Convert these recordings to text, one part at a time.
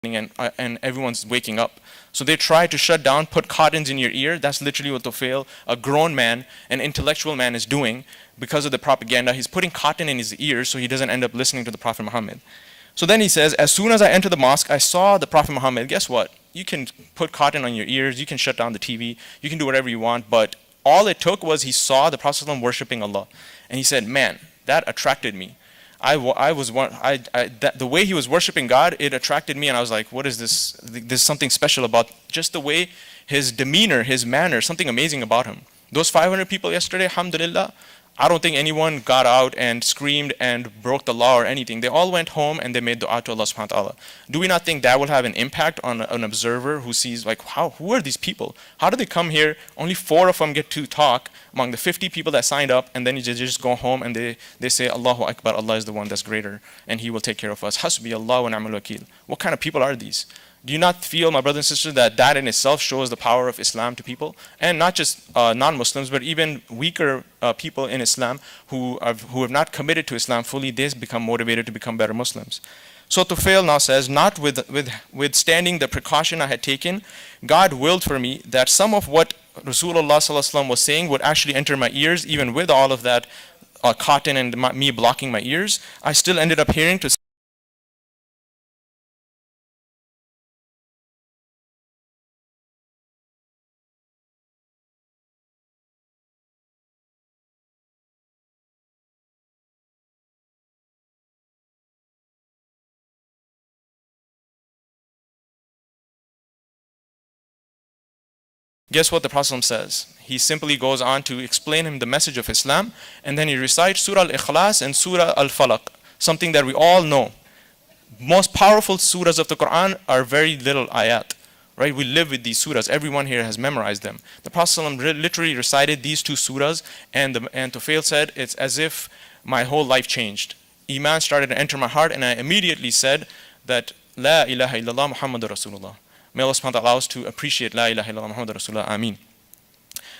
and everyone's waking up. So they try to shut down, put cottons in your ear. That's literally what Tufail, a grown man, an intellectual man, is doing because of the propaganda. He's putting cotton in his ears so he doesn't end up listening to the Prophet Muhammad. So then he says, as soon as I entered the mosque, I saw the Prophet Muhammad. Guess what? You can put cotton on your ears, you can shut down the TV, you can do whatever you want, but all it took was he saw the Prophet worshiping Allah. And he said, man, that attracted me. The way he was worshiping God, it attracted me, and I was like, what is this? There's something special about just the way his demeanor, his manner, something amazing about him. Those 500 people yesterday, alhamdulillah, I don't think anyone got out and screamed and broke the law or anything. They all went home and they made dua to Allah subhanahu wa ta'ala. Do we not think that will have an impact on an observer who sees like, who are these people? How do they come here? Only 4 of them get to talk among the 50 people that signed up, and then you just go home and they say, Allahu Akbar, Allah is the one that's greater and He will take care of us. Hasbi Allah wa ni'mal wakil. What kind of people are these? Do you not feel, my brothers and sisters, that that in itself shows the power of Islam to people? And not just non-Muslims, but even weaker people in Islam who have not committed to Islam fully, they become motivated to become better Muslims. So Tufail now says, withstanding the precaution I had taken, God willed for me that some of what Rasulullah was saying would actually enter my ears, even with all of that cotton and me blocking my ears. I still ended up hearing to guess what the Prophet says? He simply goes on to explain him the message of Islam, and then he recites Surah Al-Ikhlas and Surah Al-Falaq, something that we all know. Most powerful surahs of the Quran are very little ayat. Right? We live with these surahs. Everyone here has memorized them. The Prophet literally recited these 2 surahs, and Tufail said, it's as if my whole life changed. Iman started to enter my heart, and I immediately said that La ilaha illallah Muhammadur Rasulullah. May Allah subhanahu wa ta'ala allow us to appreciate La ilaha illallah Muhammadur Rasulullah. Ameen.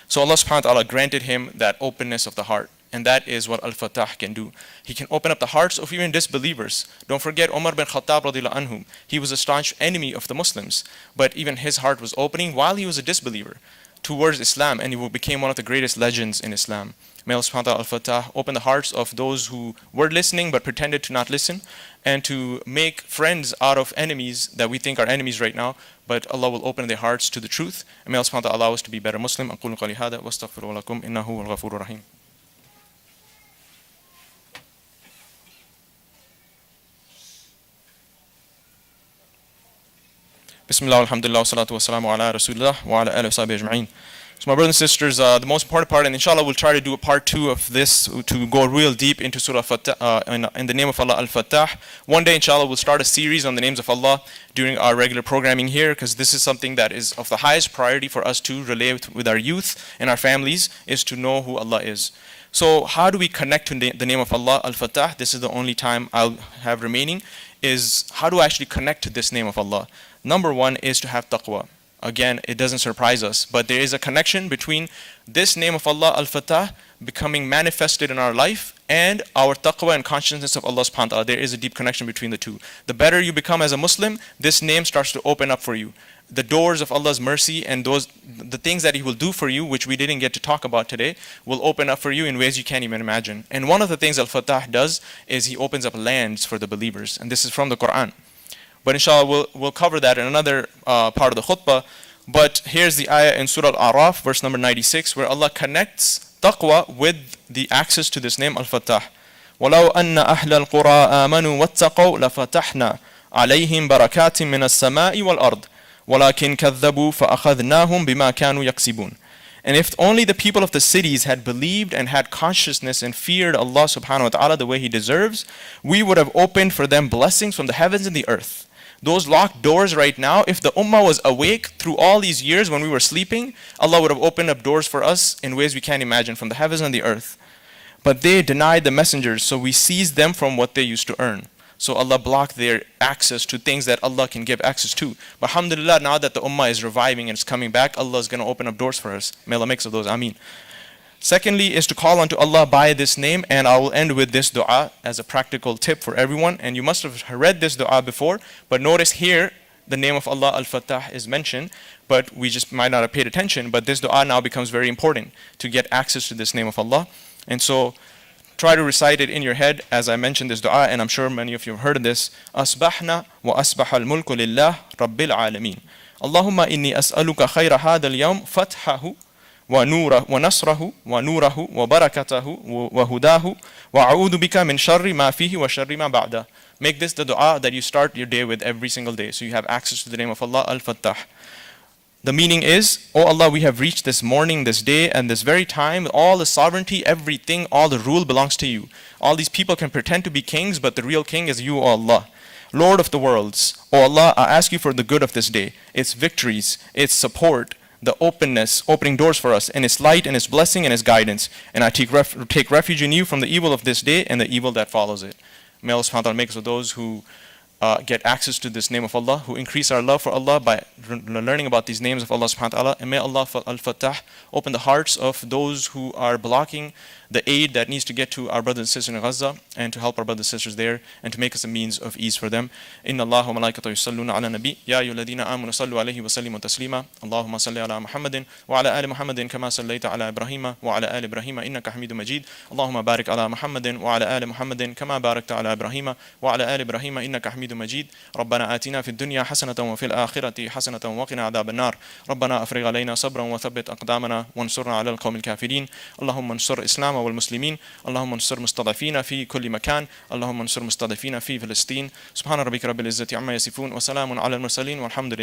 So Allah subhanahu wa ta'ala granted him that openness of the heart. And that is what Al-Fatah can do. He can open up the hearts of even disbelievers. Don't forget Omar bin Khattab radiyallahu anhu. He was a staunch enemy of the Muslims. But even his heart was opening while he was a disbeliever towards Islam. And he became one of the greatest legends in Islam. May Allah subhanahu wa ta'ala Al-Fatah open the hearts of those who were listening but pretended to not listen. And to make friends out of enemies that we think are enemies right now. But Allah will open their hearts to the truth. And may Allah subhanahu wa ta'ala allow us to be better Muslim. أقول قولي هذا واستغفر لكم إنه هو الغفور الرحيم. Bismillah, alhamdulillah, salatu wassalamu ala rasulillah wa ala alihi wa sahbihi ajma'in. So my brothers and sisters, the most important part, and inshallah we'll try to do a part 2 of this to go real deep into Surah Fatah, in the name of Allah Al-Fatah. One day inshallah we'll start a series on the names of Allah during our regular programming here, because this is something that is of the highest priority for us to relay with our youth and our families, is to know who Allah is. So how do we connect to the name of Allah Al-Fatah? This is the only time I'll have remaining, is how do I actually connect to this name of Allah? Number 1 is to have taqwa. Again, it doesn't surprise us, but there is a connection between this name of Allah Al-Fatah becoming manifested in our life and our taqwa and consciousness of Allah subhanahu wa ta'ala. There is a deep connection between the two. The better you become as a Muslim, this name starts to open up for you. The doors of Allah's mercy and the things that He will do for you, which we didn't get to talk about today, will open up for you in ways you can't even imagine. And one of the things Al-Fatah does is He opens up lands for the believers. And this is from the Quran. But inshallah, we'll cover that in another part of the khutbah. But here's the ayah in Surah Al-A'raf, verse number 96, where Allah connects taqwa with the access to this name Al-Fatah. وَلَوْ أَنَّ أَهْلَ الْقُرَىٰ آمَنُوا وَاتَّقَوْا لَفَتَحْنَا عَلَيْهِمْ بَرَكَاتٍ مِّنَ السَّمَاءِ وَالْأَرْضِ وَلَكِنْ كَذَّبُوا فَأَخَذْنَاهُمْ بِمَا كَانُوا يَكْسِبُونَ. And if only the people of the cities had believed and had consciousness and feared Allah subhanahu wa ta'ala the way He deserves, we would have opened for them blessings from the heavens and the earth. Those locked doors right now, if the ummah was awake through all these years when we were sleeping, Allah would have opened up doors for us in ways we can't imagine from the heavens and the earth. But they denied the messengers, so we seized them from what they used to earn. So Allah blocked their access to things that Allah can give access to. But alhamdulillah, now that the ummah is reviving and it's coming back, Allah is going to open up doors for us. May Allah make of those. Ameen. Secondly is to call unto Allah by this name, and I will end with this dua as a practical tip for everyone. And you must have read this dua before, but notice here the name of Allah Al-Fattah is mentioned, but we just might not have paid attention. But this dua now becomes very important to get access to this name of Allah. And so try to recite it in your head as I mentioned this dua, and I'm sure many of you have heard of this. Asbahna wa asbaha al-mulku lillah rabbil alameen. Allahumma inni as'aluka khayra hadha al-yawm fathahu ونوره ونصره ونوره وبركته وهداه وأعوذ بك من شر ما فيه وشر ما بعده. Make this the dua that you start your day with every single day, so you have access to the name of Allah Al-Fattah. The meaning is, oh Allah, we have reached this morning, this day, and this very time. All the sovereignty, everything, all the rule belongs to you. All these people can pretend to be kings, but the real king is you, O Allah. Lord of the worlds, O Allah, I ask you for the good of this day, its victories, its support, the openness, opening doors for us, and its light and its blessing and its guidance. And I take refuge in you from the evil of this day and the evil that follows it. May Allah subhanahu wa ta'ala make us of those who get access to this name of Allah, who increase our love for Allah by learning about these names of Allah subhanahu wa ta'ala. And may Allah Al-Fattah open the hearts of those who are blocking the aid that needs to get to our brothers and sisters in Gaza, and to help our brothers and sisters there, and to make us a means of ease for them. Inna Allah wa malaikatahu yusalluna ala nabi ya ayyuhalladhina amanu sallu alayhi wa sallimu taslima. Allahumma salli ala Muhammadin wa ala ali Muhammadin kama sallaita ala Ibrahima wa ala ali Ibrahima innaka Hamidum Majid. Allahumma barik ala Muhammadin wa ala ali Muhammadin kama barakta ala Ibrahima wa ala ali Ibrahima innaka Hamidum Majid. ربنا آتنا في الدنيا حسنة وفي الآخرة حسنة وقنا عذاب النار. ربنا أفرغ علينا صبرا وثبت أقدامنا وانصرنا على القوم الكافرين. اللهم انصر الإسلام والمسلمين. اللهم انصر مستضعفين في كل مكان. اللهم انصر مستضعفين في فلسطين. سبحان ربك رب العزة عما يصفون وسلام على المرسلين والحمد لله.